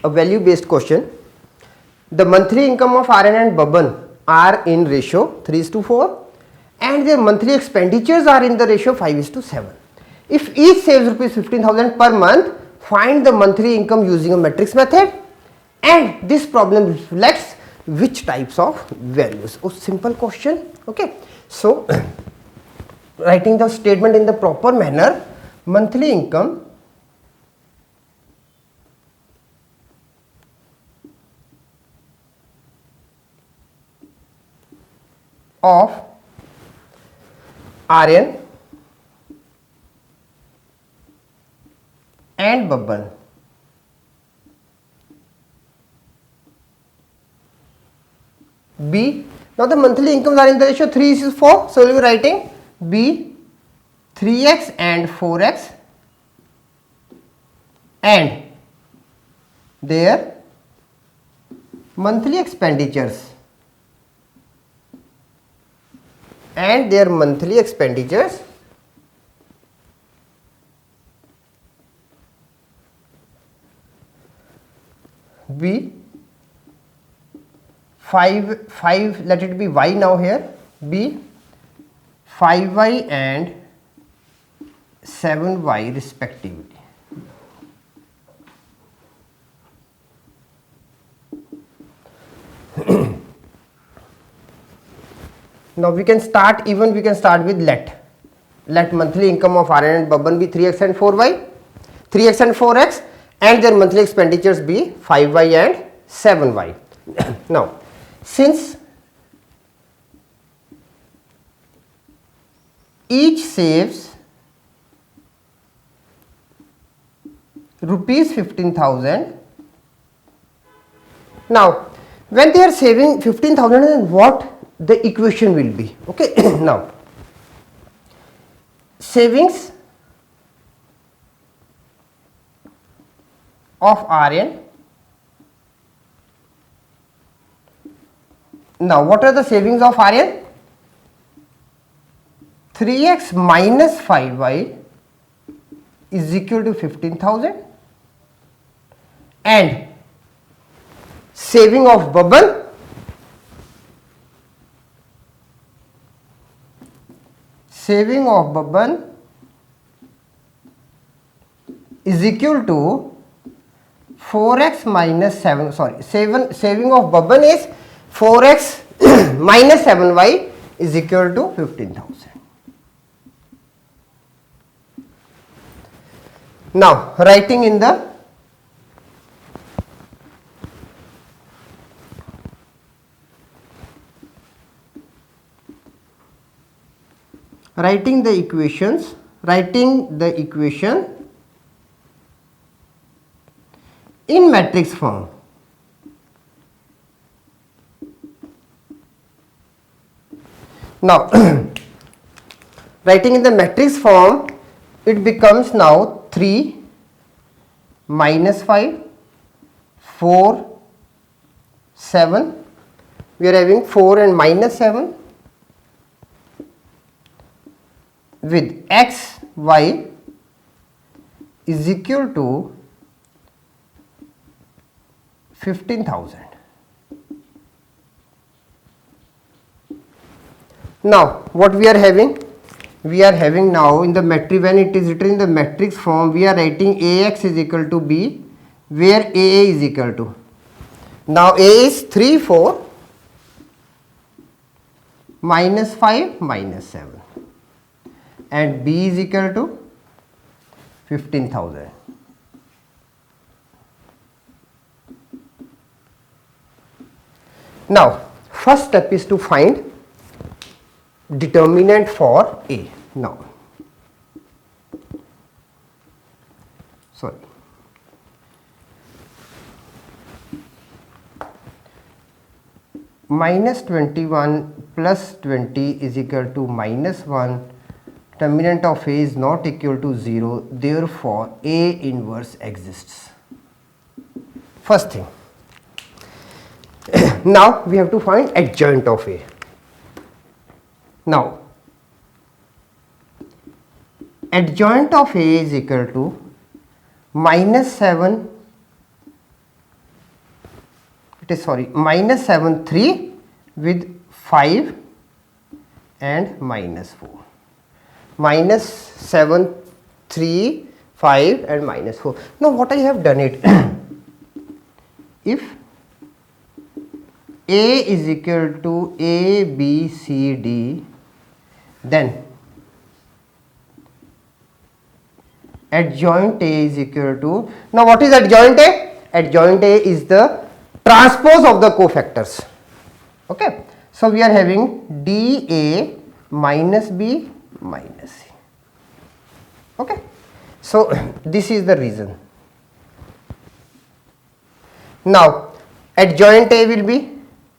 a value based question. The monthly income of Aryan and Baban are in ratio 3:4 and their monthly expenditures are in the ratio 5:7. If each saves rupees 15,000 per month, find the monthly income using a matrix method, and this problem reflects which types of values. Oh, simple question. Okay, so writing the statement in the proper manner, monthly income of Aryan and Baban B. Now the monthly incomes are in the ratio 3:4, so we will be writing B 3x and 4x, and their monthly expenditures B 5, let it be y now here, B 5y and 7y respectively. Now we can start with let monthly income of Aryan and Baban be 3x and 4x, and their monthly expenditures be 5y and 7y. Now since each saves rupees 15,000, now when they are saving 15,000, then what the equation will be? Okay, now savings of Aryan. Now what are the savings of Aryan? 3x minus 5y is equal to 15,000, and saving of Baban is equal to 4x minus 7, saving of Baban is 4x minus 7y is equal to 15,000. Now writing in the equation in matrix form. Now writing in the matrix form, it becomes now 3 minus 5 4 7, we are having 4 and minus 7 with x y is equal to 15,000. Now what we are having? We are having now in the matrix, when it is written in the matrix form, we are writing Ax is equal to B, where AA is equal to, now A is 3 4 minus 5 minus 7, and B is equal to 15,000. Now first step is to find determinant for A. Now minus 21 plus 20 is equal to minus 1. Determinant of A is not equal to 0, therefore A inverse exists. First thing. Now we have to find adjoint of A. Now adjoint of A is equal to minus 7 it is sorry minus 7 3 with 5 and minus 4, minus 7 3 5 and minus 4. Now what I have done it if A is equal to A B C D, then adjoint A is equal to, now what is adjoint A? Adjoint A is the transpose of the cofactors. Okay, so we are having dA minus B minus C. Okay, so this is the reason. Now adjoint A will be,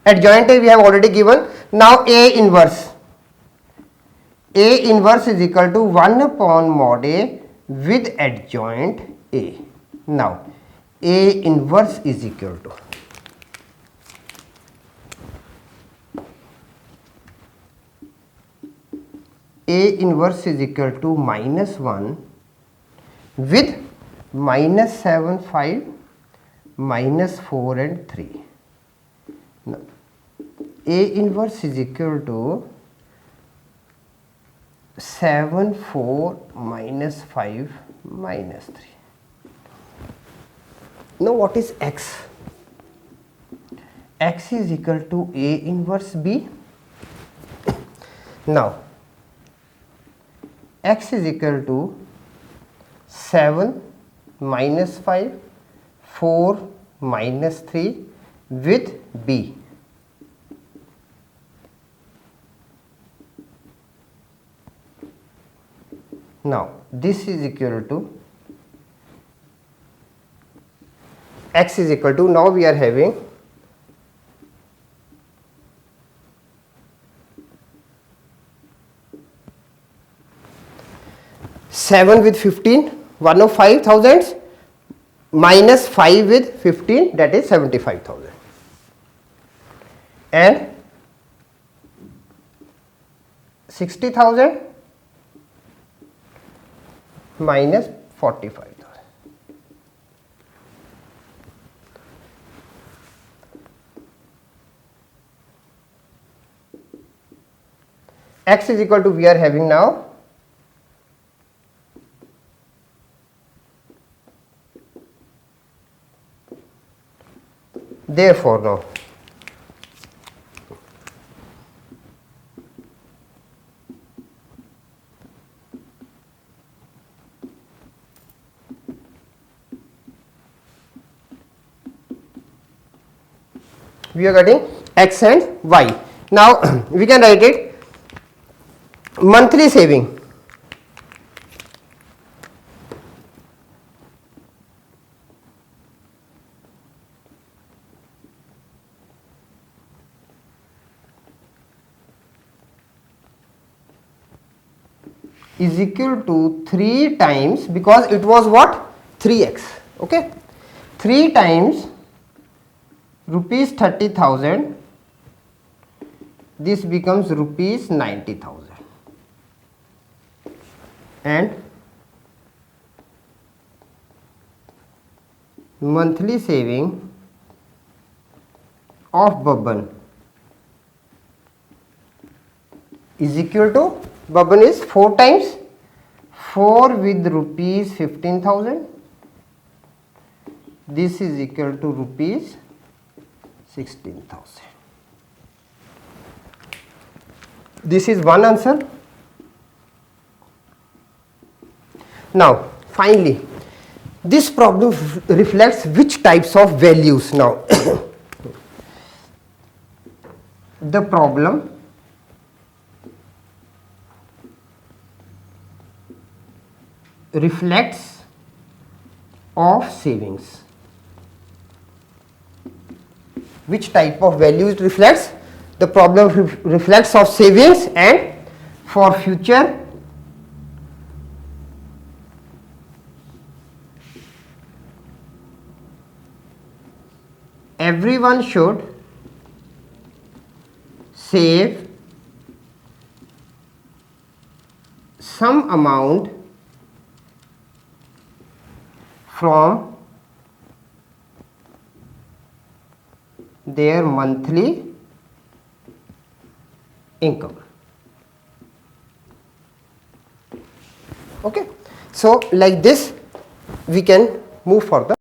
adjoint A we have already given. Now A inverse, A inverse is equal to 1 upon mod A with adjoint A. Now A inverse is equal to, A inverse is equal to minus 1 with minus 7 5 minus 4 and 3. Now A inverse is equal to 7 4 minus 5 minus 3. Now what is x? X is equal to A inverse B. Now x is equal to 7 minus 5 4 minus 3 with B. Now this is equal to, x is equal to, now we are having 7 with 15, 105 thousands, minus 5 with 15, that is 75,000, and 60,000 minus 45,000. X is equal to, we are having now therefore now we are getting x and y. Now we can write it monthly saving is equal to 3 times, because it was what, 3x, okay, 3 times rupees 30,000, this becomes rupees 90,000, and monthly saving of Babban is equal to, Babban is 4 times 4 with rupees 15,000, this is equal to rupees 16,000. This is one answer. Now finally this problem reflects which types of values. Now the problem reflects of savings. Which type of value it reflects? The problem reflects of savings, and for future everyone should save some amount from their monthly income. Okay, so like this we can move further.